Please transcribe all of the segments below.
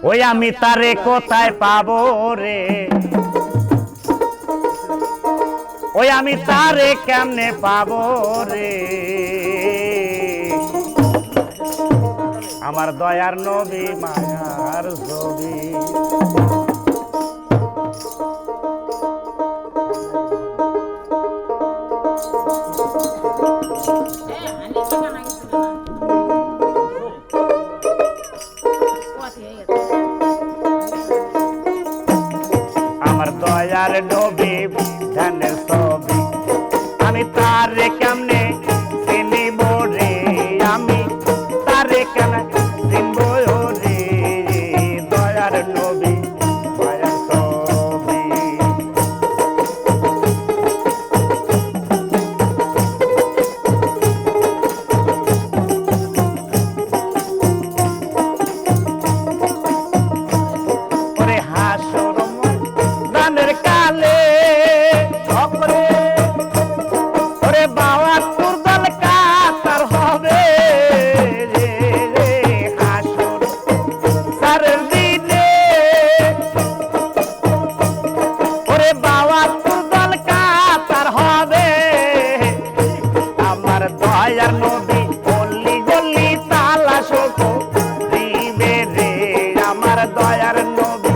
ওই আমি তারে কোথায় পাবো রে, ওই আমি তারে কেমনে পাবো রে, আমার দয়ার নবী মায়ার ছবি। আমার দয়ার নবী ধ্যানের ছবি, আমি তারে কেমনে চিনিব রে, আমি তারে কেমনে চিনব রে, দয়ার নবী মায়ার ছবি। ওরে হাসর দানের কালে ওরে ওরে বাবা তোর দল কাতার হবে রে, হাসর সারের দিনে ওরে বাবা তোর দল কাতার হবে, আমার দয়ার নবী গলি গলি তালাশ দিবে রে, আমার দয়ার নবী,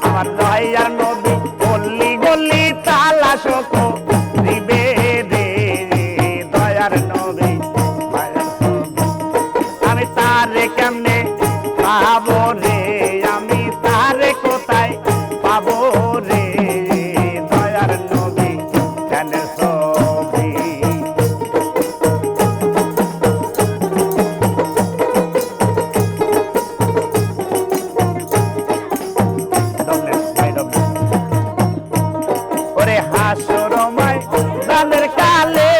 আমার দয়ার নবী গলি গলি তালাশ দিবে রে, দয়ার নবী মায়ার ছবি। আমি তারে কেমনে পাবো রে, আমি তারে কোথায় পাবো রে, দয়ার নবী ধ্যানের ছবি। ওরে হাসরময় দানের কালে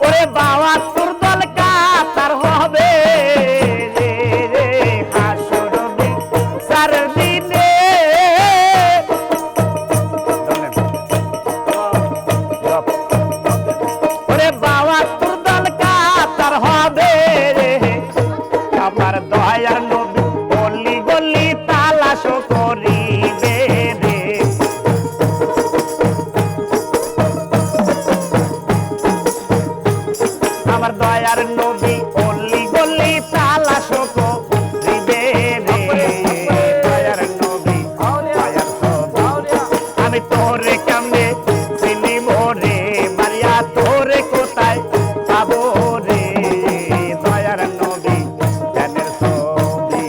ওরে বাবা তোর দল কাতার হবে রে, হাসরমে সার দিনে ওরে বাবা তোর দল কাতার হবে রে, আমার দয়ার নবী গলি গলি তালাশ করিবে রে, আমার দয়ার নবী গলি গলি তালাশ করিবে রে, দয়ার নবী মায়ার ছবি। আমি তোরে কেমনে চিনিব রে, মারিয়া তোরে কোথায় পাবো রে, দয়ার নবী ধ্যানের ছবি।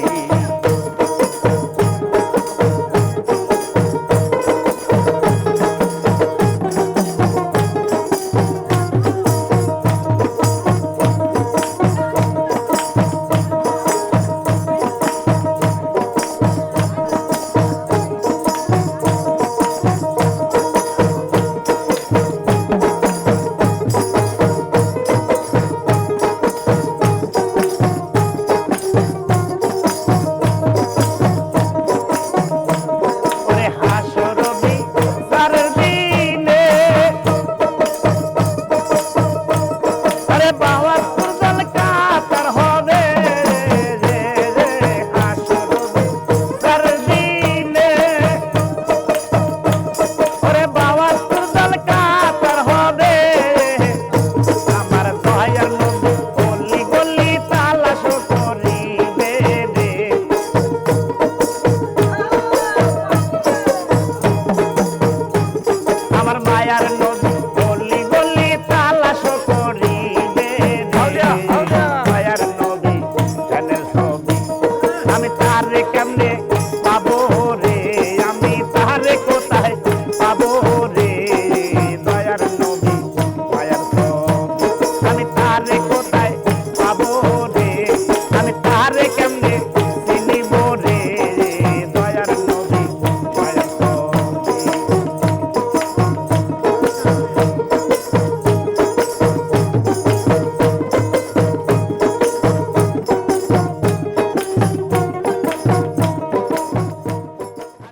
ওরে হাসরবি সারের দিনে, আরে বাবা